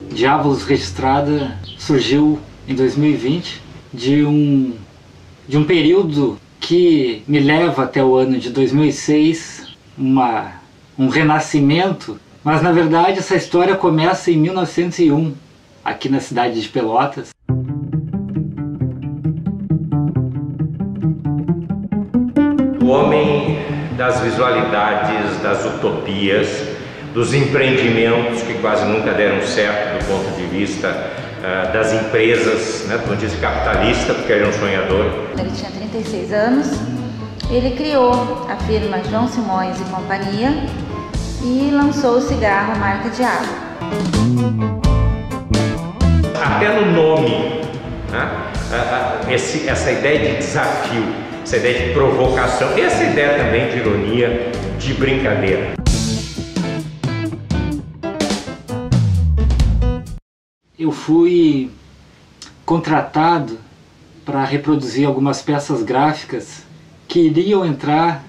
Diabolos Registrada surgiu em 2020 de um período que me leva até o ano de 2006, um renascimento, mas na verdade essa história começa em 1901, aqui na cidade de Pelotas. O homem das visualidades, das utopias, dos empreendimentos que quase nunca deram certo do ponto de vista das empresas, né, do ponto de vista capitalista, porque ele é um sonhador. Ele tinha 36 anos, ele criou a firma João Simões e Companhia e lançou o cigarro marca Diabo. Até no nome, né, essa ideia de desafio, essa ideia de provocação, essa ideia também de ironia, de brincadeira. Eu fui contratado para reproduzir algumas peças gráficas que iriam entrar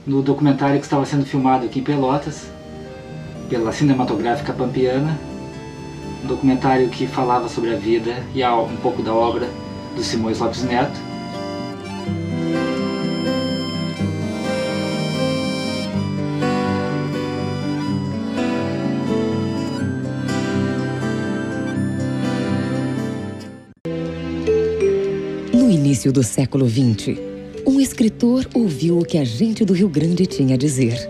no documentário que estava sendo filmado aqui em Pelotas, pela Cinematográfica Pampiana, um documentário que falava sobre a vida e um pouco da obra do Simões Lopes Neto. No início do século XX, um escritor ouviu o que a gente do Rio Grande tinha a dizer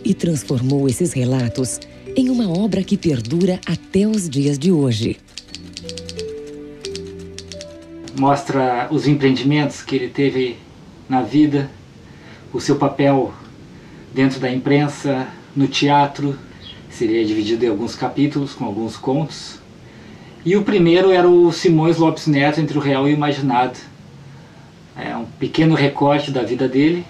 e transformou esses relatos em uma obra que perdura até os dias de hoje. Mostra os empreendimentos que ele teve na vida, o seu papel dentro da imprensa, no teatro, seria dividido em alguns capítulos com alguns contos. E o primeiro era o Simões Lopes Neto, entre o real e o imaginado. É um pequeno recorte da vida dele.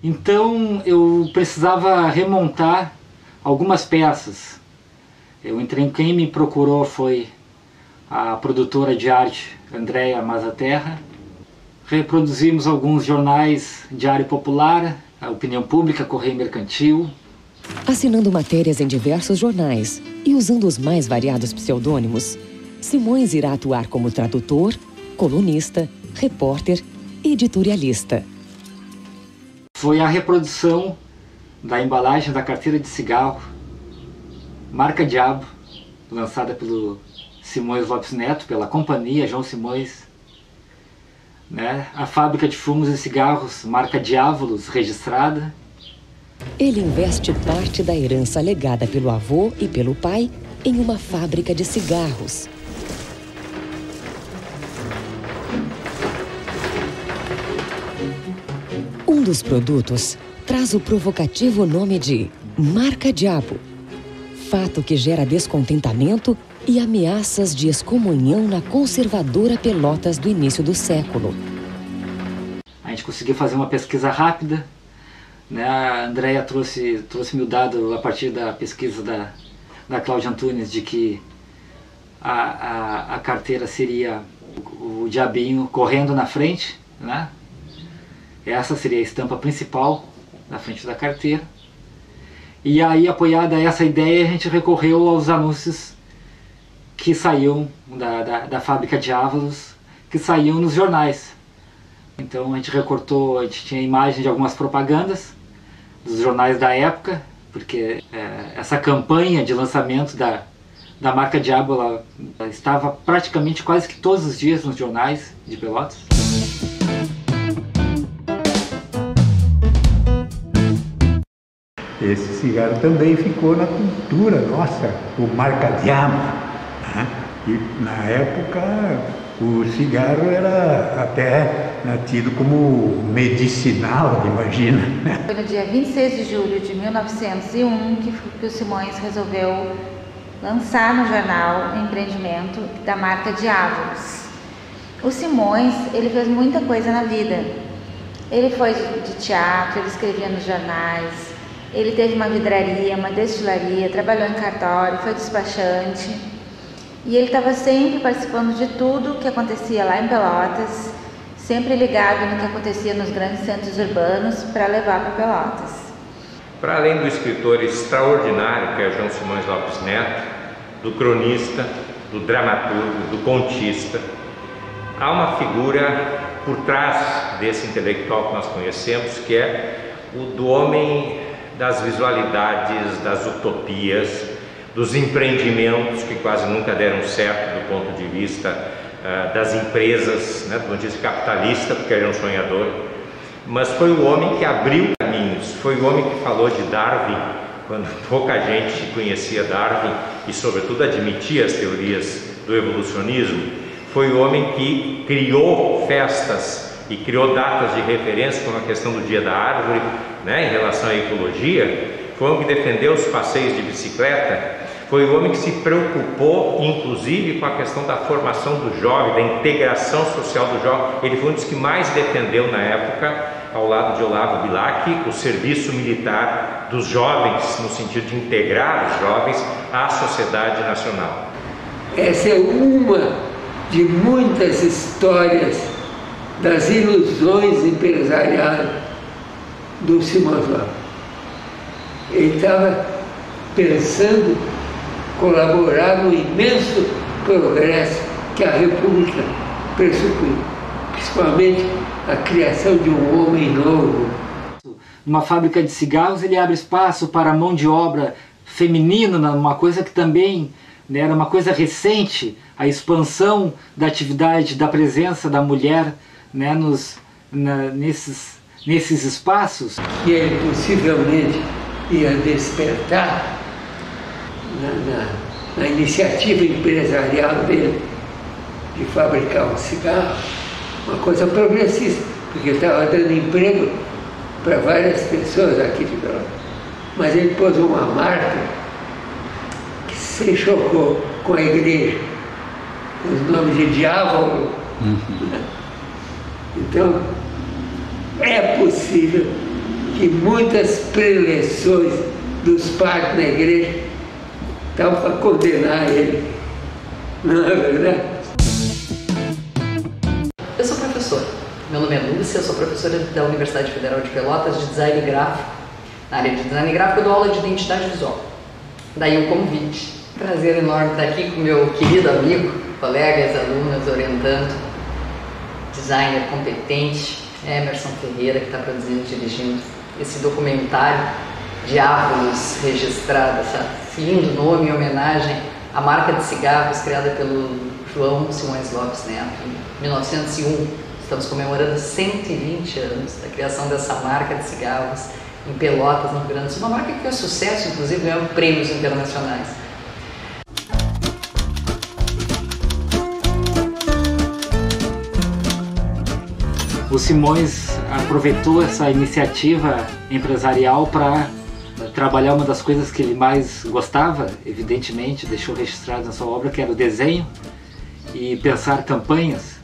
Então eu precisava remontar algumas peças. Quem me procurou foi a produtora de arte Andréa Mazaterra. Reproduzimos alguns jornais, Diário Popular, a Opinião Pública, Correio Mercantil. Assinando matérias em diversos jornais e usando os mais variados pseudônimos, Simões irá atuar como tradutor, colunista, repórter e editorialista. Foi a reprodução da embalagem da carteira de cigarro marca Diabo, lançada pelo Simões Lopes Neto, pela companhia João Simões, né? A fábrica de fumos e cigarros marca Diabolos Registrada. Ele investe parte da herança legada pelo avô e pelo pai em uma fábrica de cigarros. Um dos produtos traz o provocativo nome de Marca Diabo, fato que gera descontentamento e ameaças de excomunhão na conservadora Pelotas do início do século. A gente conseguiu fazer uma pesquisa rápida, né? A Andréa trouxe-me o dado a partir da pesquisa da Cláudia Antunes de que a carteira seria o diabinho correndo na frente, né? Essa seria a estampa principal na frente da carteira. E aí, apoiada a essa ideia, a gente recorreu aos anúncios que saíam da fábrica de Diabolos, que saíam nos jornais. Então a gente recortou, a gente tinha imagem de algumas propagandas dos jornais da época, porque essa campanha de lançamento da marca Diabo, ela estava praticamente quase que todos os dias nos jornais de Pelotas. Esse cigarro também ficou na cultura nossa, o marca Diabo, né? E na época o cigarro era até tido como medicinal, imagina, né? Foi no dia 26 de julho de 1901 que o Simões resolveu lançar no jornal o empreendimento da marca Diabolos. O Simões, ele fez muita coisa na vida. Ele foi de teatro, ele escrevia nos jornais, Ele teve uma vidraria, uma destilaria, trabalhou em cartório, foi despachante. E ele estava sempre participando de tudo que acontecia lá em Pelotas, sempre ligado no que acontecia nos grandes centros urbanos para levar para Pelotas. Para além do escritor extraordinário que é João Simões Lopes Neto, do cronista, do dramaturgo, do contista, há uma figura por trás desse intelectual que nós conhecemos, que é o do homem das visualidades, das utopias, dos empreendimentos que quase nunca deram certo do ponto de vista das empresas, né, do ponto de vista capitalista, porque ele era um sonhador, mas foi o homem que abriu caminhos, foi o homem que falou de Darwin, quando pouca gente conhecia Darwin e sobretudo admitia as teorias do evolucionismo. Foi o homem que criou festas e criou datas de referência, como a questão do Dia da Árvore, né, em relação à ecologia. Foi o homem que defendeu os passeios de bicicleta. Foi o homem que se preocupou, inclusive, com a questão da formação do jovem, da integração social do jovem. Ele foi um dos que mais defendeu na época, ao lado de Olavo Bilac, o serviço militar dos jovens, no sentido de integrar os jovens à sociedade nacional. Essa é uma de muitas histórias das ilusões empresariais do Simões Lopes. Ele estava pensando colaborar no imenso progresso que a República pressupõe, principalmente a criação de um homem novo. Numa fábrica de cigarros ele abre espaço para a mão de obra feminina, uma coisa que também, né, era uma coisa recente, a expansão da atividade, da presença da mulher, né, nesses espaços. Que ele possivelmente ia despertar na iniciativa empresarial dele de fabricar um cigarro, uma coisa progressista, porque estava dando emprego para várias pessoas aqui de Pelotas. Mas ele pôs uma marca que se chocou com a igreja, os nomes de diabo. Então, é possível que muitas preleções dos padres da igreja estavam para condenar ele. Não é verdade? Eu sou professora. Meu nome é Lúcia, eu sou professora da Universidade Federal de Pelotas de design gráfico. Na área de design gráfico eu dou aula de identidade visual. Daí o convite. Prazer enorme estar aqui com meu querido amigo, colegas, alunos, orientando, designer competente, Emerson Ferreira, que está produzindo e dirigindo esse documentário de árvores registrada, esse lindo nome em homenagem à marca de cigarros criada pelo João Simões Lopes Neto em 1901. Estamos comemorando 120 anos da criação dessa marca de cigarros em Pelotas, no Rio Grande do Sul. Uma marca que fez sucesso, inclusive ganhou prêmios internacionais. O Simões aproveitou essa iniciativa empresarial para trabalhar uma das coisas que ele mais gostava, evidentemente, deixou registrado na sua obra, que era o desenho e pensar campanhas.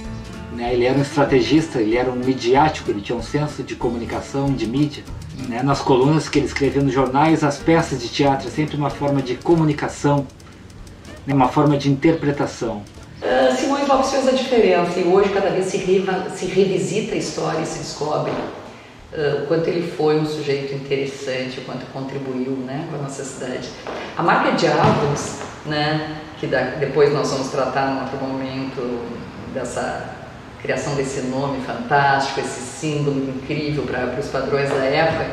Ele era um estrategista, ele era um midiático, ele tinha um senso de comunicação, de mídia. Nas colunas que ele escrevia nos jornais, as peças de teatro, sempre uma forma de comunicação, uma forma de interpretação. Simões Lopes fez a diferença e hoje cada vez se revisita a história e se descobre o quanto ele foi um sujeito interessante, o quanto contribuiu, com a nossa cidade. A marca de árvores, que depois nós vamos tratar num outro momento dessa criação desse nome fantástico, esse símbolo incrível para os padrões da época,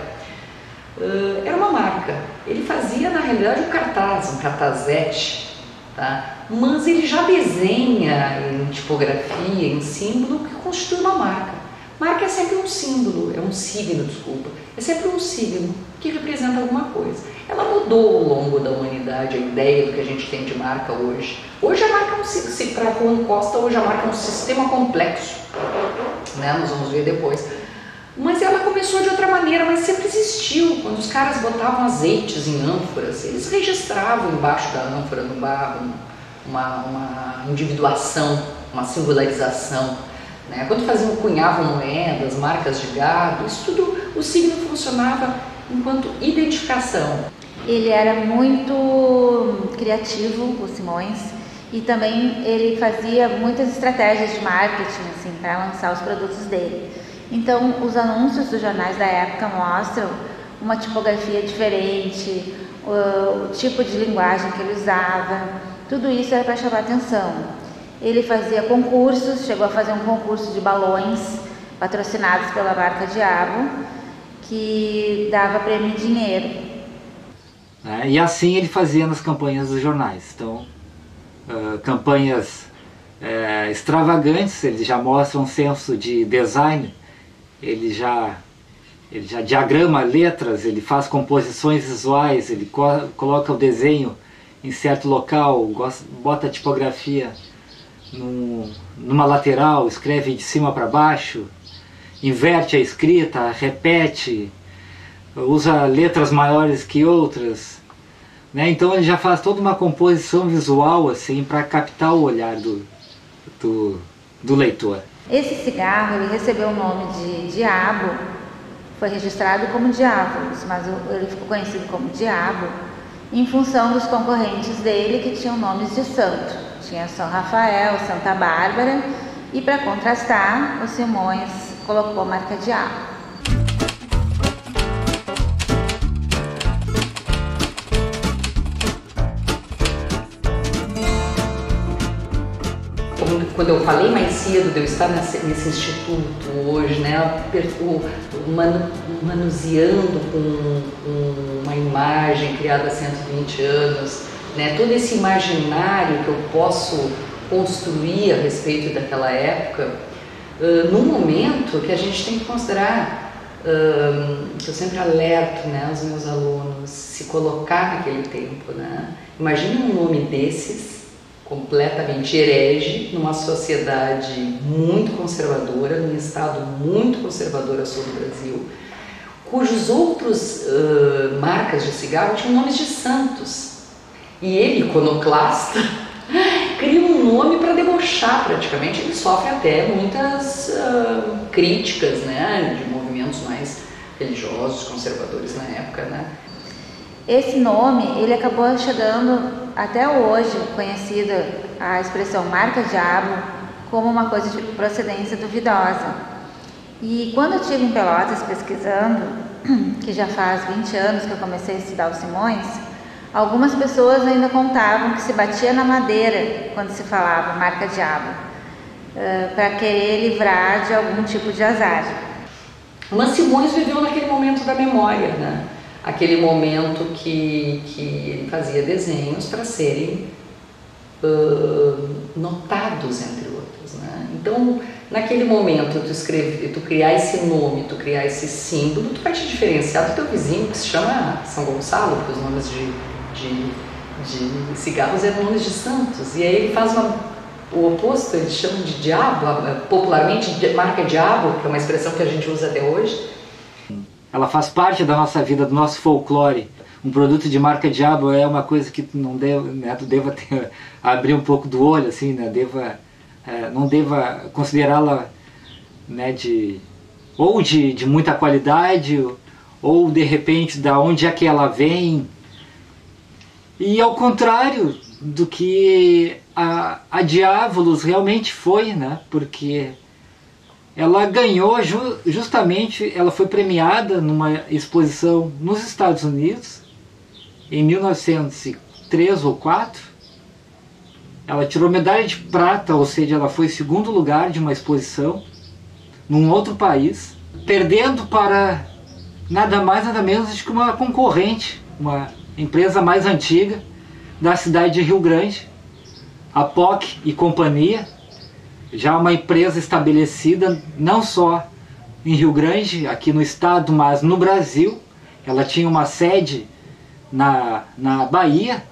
era uma marca. Ele fazia na realidade um cartazete, tá? Mas ele já desenha em tipografia, em símbolo, que constitui uma marca. Marca é sempre um símbolo, é um signo, desculpa. É sempre um signo que representa alguma coisa. Ela mudou ao longo da humanidade a ideia do que a gente tem de marca hoje. Hoje a marca, para Juan Costa, hoje a marca é um sistema complexo, nós vamos ver depois. Mas ela começou de outra maneira, mas sempre existiu. Quando os caras botavam azeites em ânforas, eles registravam embaixo da ânfora, no barro, uma individuação, uma singularização. Quando cunhavam moedas, marcas de gado, isso tudo, o signo funcionava enquanto identificação? Ele era muito criativo, o Simões, e também ele fazia muitas estratégias de marketing assim, para lançar os produtos dele. Então, os anúncios dos jornais da época mostram uma tipografia diferente, o tipo de linguagem que ele usava, tudo isso era para chamar atenção. Ele fazia concursos, chegou a fazer um concurso de balões patrocinados pela marca Diabo, que dava prêmio em dinheiro. E assim ele fazia nas campanhas dos jornais. Então, campanhas extravagantes, ele já mostra um senso de design, ele já diagrama letras, ele faz composições visuais, ele coloca o desenho em certo local, bota a tipografia numa lateral, escreve de cima para baixo, inverte a escrita, repete, usa letras maiores que outras, né? Então ele já faz toda uma composição visual assim para captar o olhar do leitor. Esse cigarro ele recebeu o nome de Diabo, foi registrado como Diabolos, mas ele ficou conhecido como Diabo em função dos concorrentes dele que tinham nomes de santo. Tinha São Rafael, Santa Bárbara, e para contrastar, o Simões colocou a marca Diabo. Quando eu falei mais cedo de eu estar nesse instituto hoje, né, manuseando com uma imagem criada há 120 anos, né, todo esse imaginário que eu posso construir a respeito daquela época, num momento que a gente tem que considerar, que eu sempre alerto, né, os meus alunos, se colocar naquele tempo, né? Imagine um nome desses, completamente herege, numa sociedade muito conservadora, num estado muito conservador sobre o Brasil, cujos outros marcas de cigarro tinham nomes de santos. E ele, iconoclasta, cria um nome para debochar praticamente. Ele sofre até muitas críticas, né, de movimentos mais religiosos, conservadores na época, né? Esse nome, ele acabou chegando até hoje, conhecida a expressão marca Diabo como uma coisa de procedência duvidosa. E quando eu estive em Pelotas pesquisando, que já faz 20 anos que eu comecei a estudar o Simões, algumas pessoas ainda contavam que se batia na madeira quando se falava marca Diabo, para querer livrar de algum tipo de azar. Mas Simões viveu naquele momento da memória, né? Aquele momento que ele fazia desenhos para serem notados, entre outros, né? Então, naquele momento, tu criar esse nome, tu criar esse símbolo, tu vai te diferenciar do teu vizinho, que se chama São Gonçalo, porque os nomes de cigarros eram nomes de santos. E aí ele faz o oposto, eles chamam de diabo, popularmente marca Diabo, que é uma expressão que a gente usa até hoje. Ela faz parte da nossa vida, do nosso folclore. Um produto de marca Diabo é uma coisa que tu não deva, né, tu deva abrir um pouco do olho, assim, né, não deva considerá-la, né, de muita qualidade, ou de repente da onde é que ela vem. E ao contrário do que a Diabolos realmente foi, né, porque ela ganhou justamente, ela foi premiada numa exposição nos Estados Unidos em 1903 ou 4. Ela tirou medalha de prata, ou seja, ela foi segundo lugar de uma exposição num outro país, perdendo para nada mais nada menos do que uma concorrente, uma empresa mais antiga da cidade de Rio Grande, a POC e Companhia, já uma empresa estabelecida não só em Rio Grande, aqui no estado, mas no Brasil. Ela tinha uma sede na Bahia.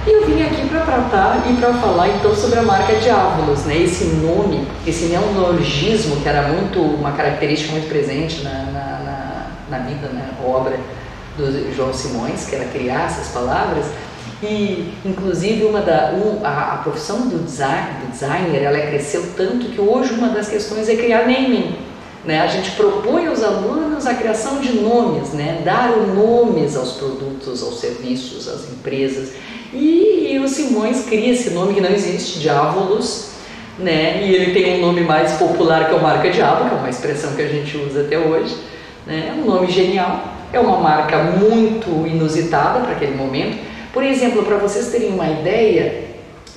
E eu vim aqui para tratar e para falar então sobre a marca Diabolos, né? Esse nome, esse neologismo que era uma característica muito presente na vida, né, obra do João Simões, que era criar essas palavras. E, inclusive, a profissão do designer, ela cresceu tanto que hoje uma das questões é criar naming, né? A gente propõe aos alunos a criação de nomes, né? Dar nomes aos produtos, aos serviços, às empresas. E o Simões cria esse nome que não existe, Diabolos, né? E ele tem um nome mais popular que é o Marca Diabo, que é uma expressão que a gente usa até hoje, né? É um nome genial, é uma marca muito inusitada para aquele momento. Por exemplo, para vocês terem uma ideia,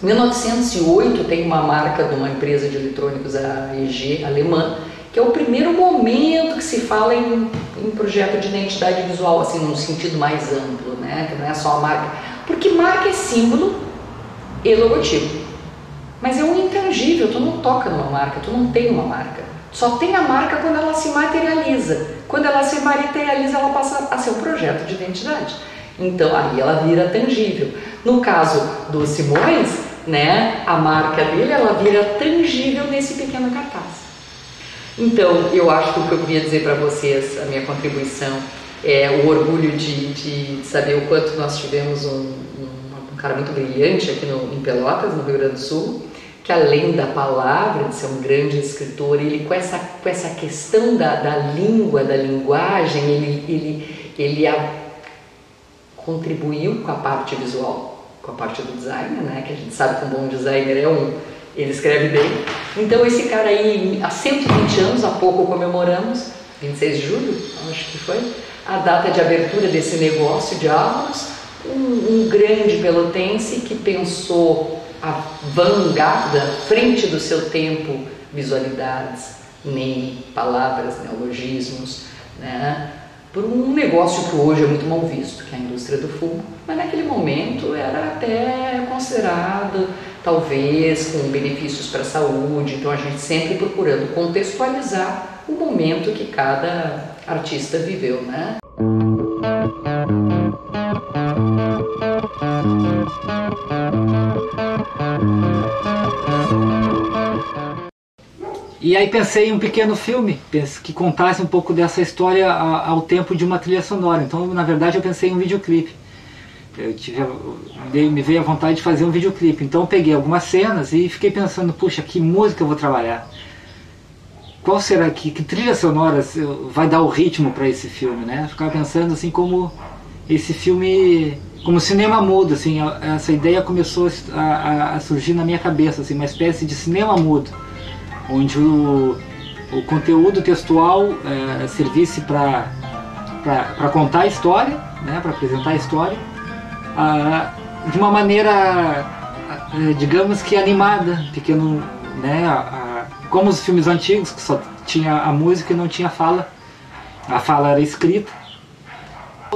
em 1908 tem uma marca de uma empresa de eletrônicos, a EG, alemã, que é o primeiro momento que se fala em projeto de identidade visual, assim, num sentido mais amplo, né? Que não é só a marca. Porque marca é símbolo e logotipo. Mas é um intangível, tu não toca numa marca, tu não tem uma marca. Só tem a marca quando ela se materializa. Quando ela se materializa, ela passa a ser um projeto de identidade. Então, aí ela vira tangível. No caso do Simões, né, a marca dele, ela vira tangível nesse pequeno cartaz. Então, eu acho que o que eu queria dizer para vocês, a minha contribuição, é o orgulho de saber o quanto nós tivemos um cara muito brilhante aqui em Pelotas, no Rio Grande do Sul, que além da palavra, de ser um grande escritor, ele com essa questão da língua, da linguagem, ele contribuiu com a parte visual, com a parte do design, né? Que a gente sabe que um bom designer ele escreve bem. Então esse cara aí, há 120 anos, há pouco comemoramos, 26 de julho, acho que foi, a data de abertura desse negócio de Diabolos, um grande pelotense que pensou a vanguarda, frente do seu tempo, visualidades, palavras, neologismos, né? Por um negócio que hoje é muito mal visto, que é a indústria do fumo, mas naquele momento era até considerado, talvez, com benefícios para a saúde. Então a gente sempre procurando contextualizar o momento que cada artista viveu, né? E aí pensei em um pequeno filme que contasse um pouco dessa história ao tempo de uma trilha sonora. Então, na verdade, eu pensei em um videoclipe. Me veio a vontade de fazer um videoclipe. Então eu peguei algumas cenas e fiquei pensando, puxa, que música eu vou trabalhar? Qual será que trilha sonora vai dar o ritmo para esse filme, né? Ficava pensando assim como esse filme, como cinema mudo, assim, essa ideia começou a surgir na minha cabeça, assim, uma espécie de cinema mudo, onde o conteúdo textual servisse para contar a história, né, para apresentar a história, de uma maneira, digamos que animada, pequeno, né, como os filmes antigos, que só tinha a música e não tinha fala, a fala era escrita.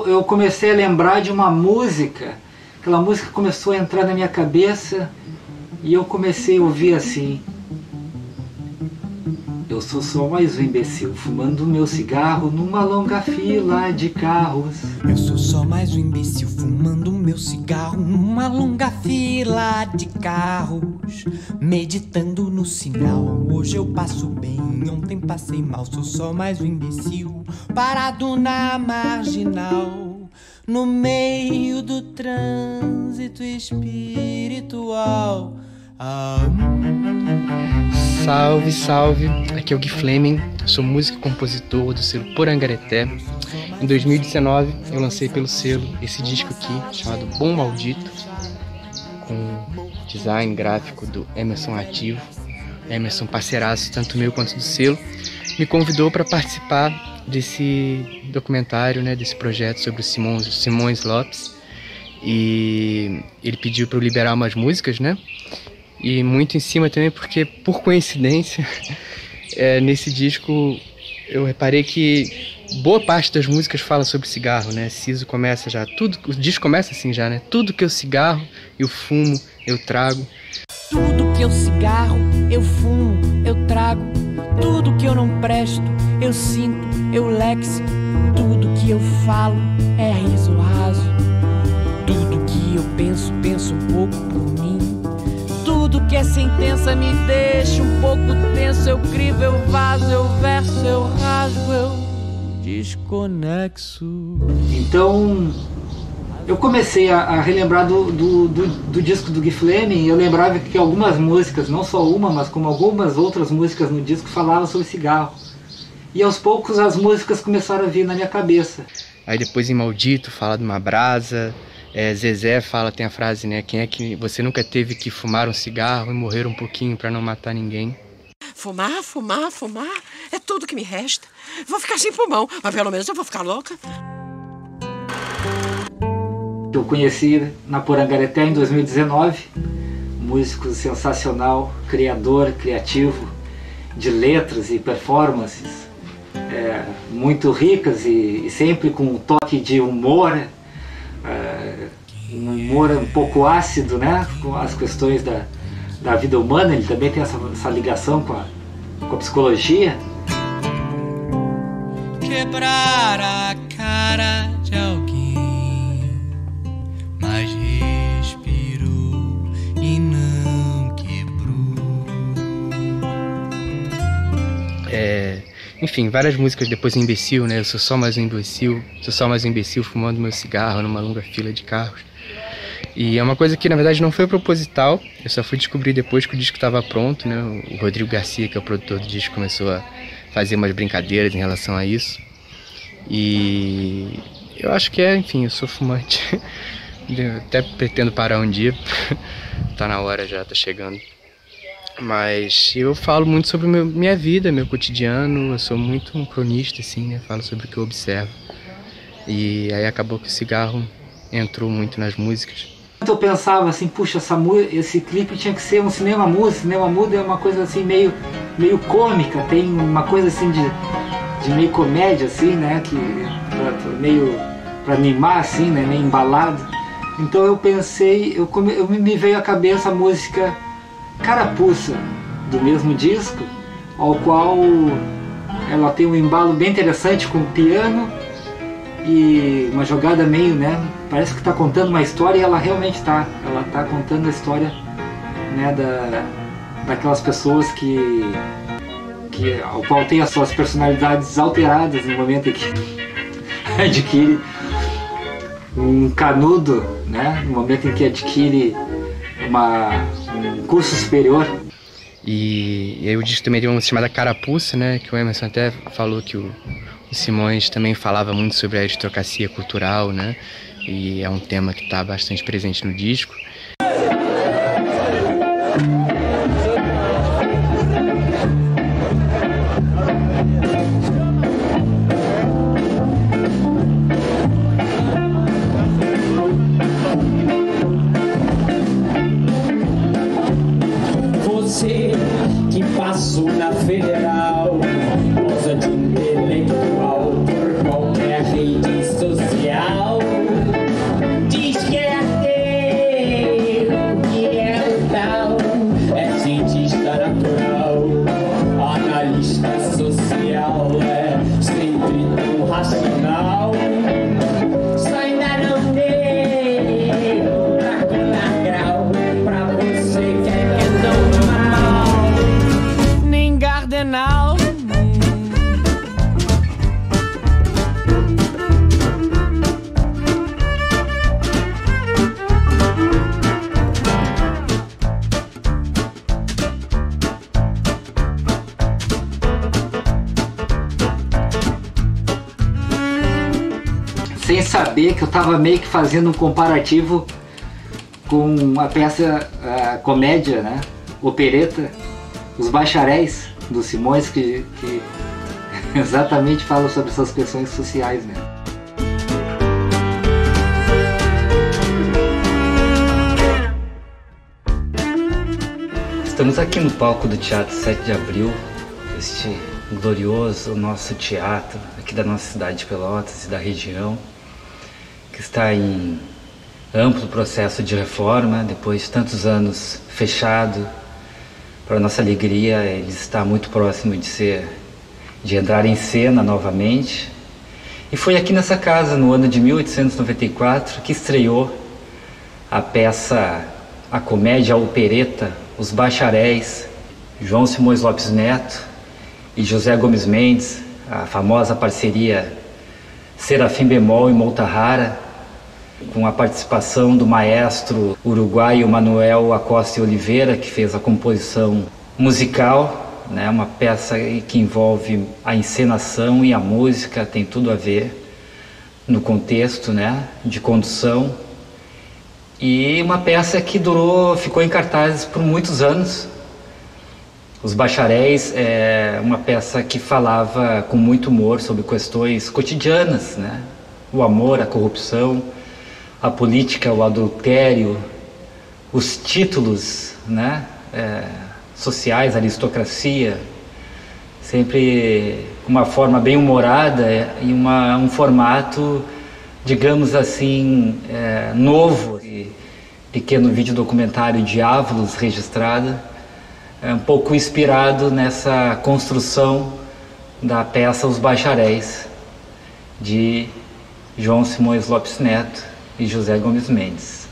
Eu comecei a lembrar de uma música, aquela música começou a entrar na minha cabeça e eu comecei a ouvir assim: eu sou só mais um imbecil fumando meu cigarro numa longa fila de carros. Eu sou só mais um imbecil fumando meu cigarro numa longa fila de carros, meditando no sinal. Hoje eu passo bem, ontem passei mal. Sou só mais um imbecil parado na marginal, no meio do trânsito espiritual. Salve, salve, aqui é o Gui Fleming, sou músico e compositor do selo Porangareté. Em 2019 eu lancei pelo selo esse disco aqui, chamado Bom Maldito, com design gráfico do Emerson Ativo. Emerson, parceiraço, tanto meu quanto do selo, me convidou para participar desse documentário, né, desse projeto sobre o Simões Lopes. E ele pediu para eu liberar umas músicas, né? E muito em cima também porque, por coincidência, nesse disco eu reparei que boa parte das músicas fala sobre cigarro, né? Siso começa já, o disco começa assim já, né? Tudo que eu cigarro, eu fumo, eu trago. Tudo que eu cigarro, eu fumo, eu trago. Tudo que eu não presto, eu sinto, eu lexo. Tudo que eu falo é riso raso. Tudo que eu penso, penso um pouco por mim. Tudo que é sentença me deixa um pouco tenso. Eu crivo, eu vazo, eu verso, eu rasgo, eu desconexo. Então eu comecei a relembrar do disco do Gui Fleming. Eu lembrava que algumas músicas, não só uma, mas como algumas outras músicas no disco falavam sobre cigarro. E aos poucos as músicas começaram a vir na minha cabeça. Aí depois em Maldito fala de uma brasa, Zezé fala, tem a frase, né? Quem é que você nunca teve que fumar um cigarro e morrer um pouquinho para não matar ninguém? Fumar, fumar, fumar, é tudo que me resta. Vou ficar sem pulmão, mas pelo menos eu vou ficar louca. Eu conheci na Porangareté em 2019, músico sensacional, criador, criativo, de letras e performances muito ricas e sempre com um toque de humor, um humor um pouco ácido, né, com as questões da vida humana. Ele também tem essa ligação com a psicologia. Quebrar a cara de alguém, mas respirou e não quebrou. Enfim, várias músicas depois Imbecil, né? Eu sou só mais um imbecil, fumando meu cigarro numa longa fila de carros. E é uma coisa que na verdade não foi proposital, eu só fui descobrir depois que o disco estava pronto, né? O Rodrigo Garcia, que é o produtor do disco, começou a fazer umas brincadeiras em relação a isso. E eu acho que enfim, eu sou fumante, eu até pretendo parar um dia, tá na hora já, tá chegando. Mas eu falo muito sobre minha vida, meu cotidiano, eu sou muito um cronista, assim, né? Falo sobre o que eu observo. E aí acabou que o cigarro entrou muito nas músicas. Eu pensava assim, puxa, esse clipe tinha que ser um cinema mudo. Cinema mudo é uma coisa assim meio cômica, tem uma coisa assim de meio comédia, assim, né? Que meio para animar, assim, né? Meio embalado. Então eu pensei, me veio à cabeça a música Carapuça, do mesmo disco, ao qual ela tem um embalo bem interessante com o piano e uma jogada meio, né, parece que está contando uma história, e ela realmente está, ela está contando a história, né, daquelas pessoas ao qual tem as suas personalidades alteradas no momento em que adquire um canudo, né, no momento em que adquire um curso superior. E aí o disco também tem uma música chamada Carapuça, né, que o Emerson até falou que o Simões também falava muito sobre a aristocracia cultural, né, e é um tema que está bastante presente no disco. Você que passou na Federal, goza de intelectual por qualquer rede social, diz que é ateu, que é o tal, é cientista natural, analista social, é sempre tão racional. Só ainda não deu pra colar grau pra você que é normal, nem Gardenal. Sem saber que eu estava meio que fazendo um comparativo com a peça, a comédia, né, opereta, Os Bacharéis, do Simões, que exatamente fala sobre essas questões sociais, né. Estamos aqui no palco do Teatro 7 de Abril, este glorioso nosso teatro aqui da nossa cidade de Pelotas e da região, que está em amplo processo de reforma, depois de tantos anos fechado. Para nossa alegria, ele está muito próximo de entrar em cena novamente. E foi aqui nessa casa, no ano de 1894, que estreou a peça, a comédia, a opereta, Os Bacharéis, João Simões Lopes Neto e José Gomes Mendes, a famosa parceria Serafim Bemol e Mouta Rara, com a participação do maestro uruguaio Manuel Acosta e Oliveira, que fez a composição musical, né? Uma peça que envolve a encenação e a música, tem tudo a ver no contexto, né, de condução. E uma peça que ficou em cartaz por muitos anos. Os Bacharéis é uma peça que falava com muito humor sobre questões cotidianas, né? O amor, a corrupção, a política, o adultério, os títulos, né? Sociais, a aristocracia, sempre uma forma bem humorada e um formato, digamos assim, novo. Pequeno vídeo documentário Diávolos registrado, um pouco inspirado nessa construção da peça Os Bacharéis, de João Simões Lopes Neto e José Gomes Mendes.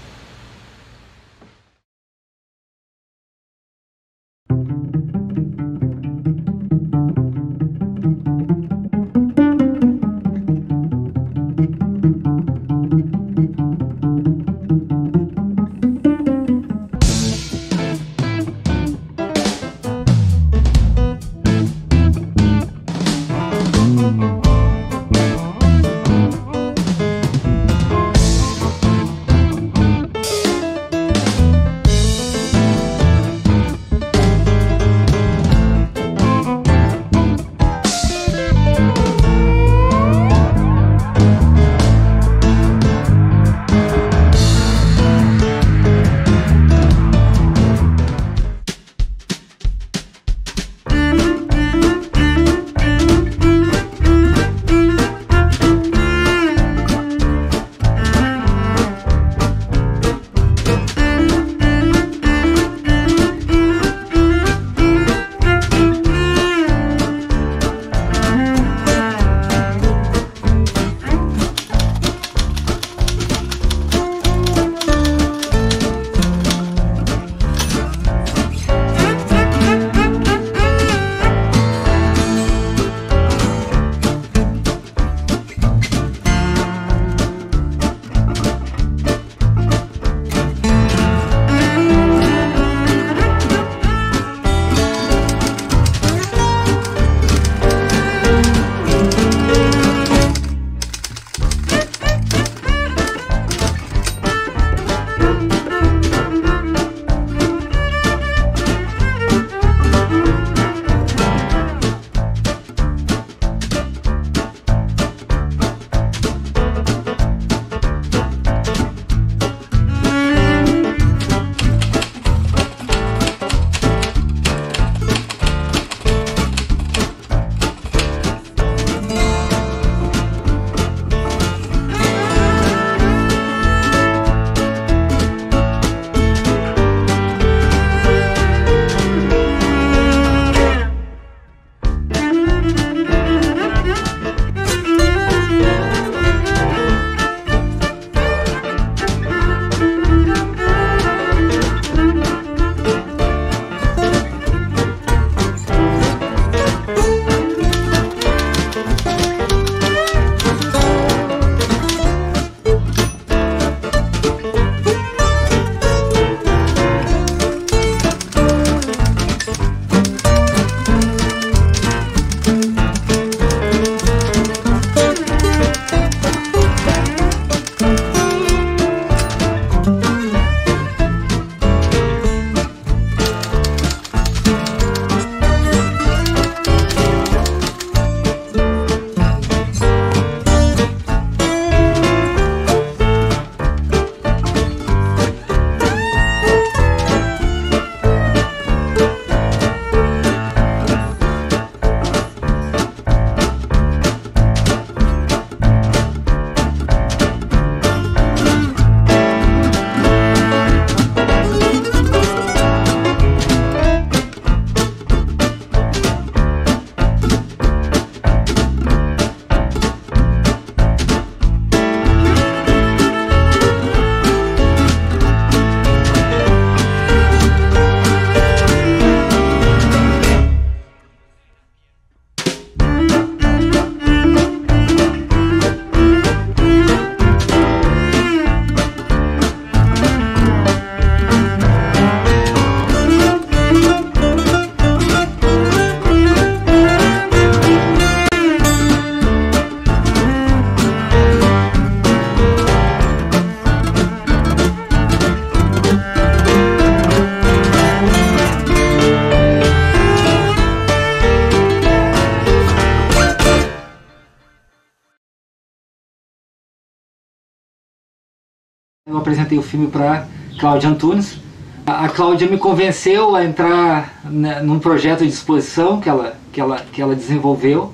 Eu apresentei o filme para Cláudia Antunes. A Cláudia me convenceu a entrar num projeto de exposição que ela desenvolveu.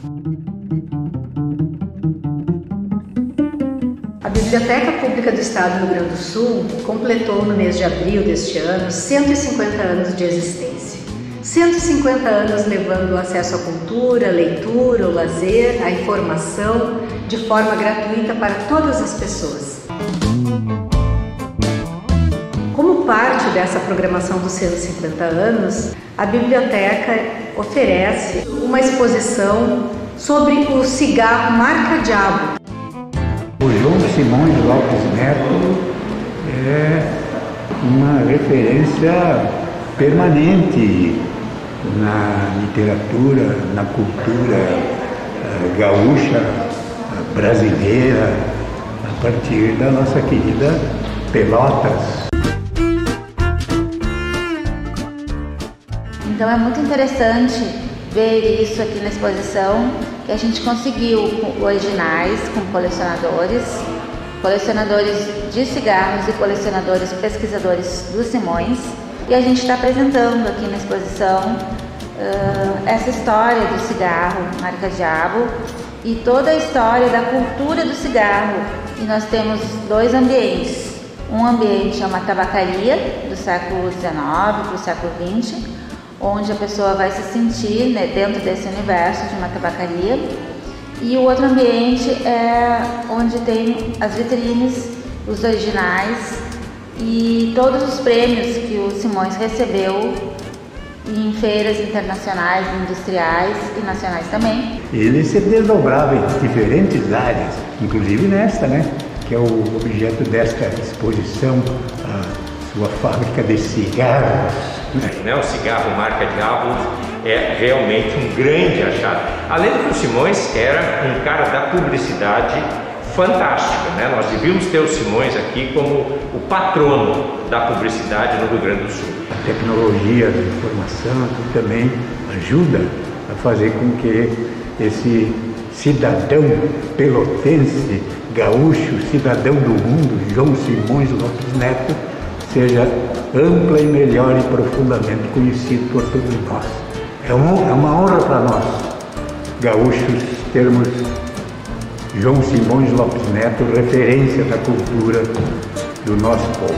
A Biblioteca Pública do Estado do Rio Grande do Sul completou no mês de abril deste ano 150 anos de existência. 150 anos levando o acesso à cultura, à leitura, ao lazer, à informação de forma gratuita para todas as pessoas. Como parte dessa programação dos 150 anos, a biblioteca oferece uma exposição sobre o cigarro Marca Diabo. O João Simões Lopes Neto é uma referência permanente na literatura, na cultura gaúcha, brasileira, a partir da nossa querida Pelotas. Então é muito interessante ver isso aqui na exposição, que a gente conseguiu originais com colecionadores de cigarros e colecionadores pesquisadores dos Simões, e a gente está apresentando aqui na exposição essa história do cigarro Marca Diabo e toda a história da cultura do cigarro. E nós temos dois ambientes. Um ambiente é uma tabacaria do século XIX para o século XX, onde a pessoa vai se sentir, né, dentro desse universo de uma tabacaria. E o outro ambiente é onde tem as vitrines, os originais e todos os prêmios que o Simões recebeu em feiras internacionais, industriais e nacionais também. Ele se desdobrava em diferentes áreas, inclusive nesta, né, que é o objeto desta exposição, a sua fábrica de cigarros. O cigarro Marca Diabo é realmente um grande achado. Além do que o Simões era um cara da publicidade fantástica, né? Nós devíamos ter o Simões aqui como o patrono da publicidade no Rio Grande do Sul. A tecnologia da informação também ajuda a fazer com que esse cidadão pelotense, gaúcho, cidadão do mundo, João Simões Lopes Neto, seja ampla e melhor e profundamente conhecido por todos nós. É uma honra para nós, gaúchos, termos João Simões Lopes Neto, referência da cultura do nosso povo.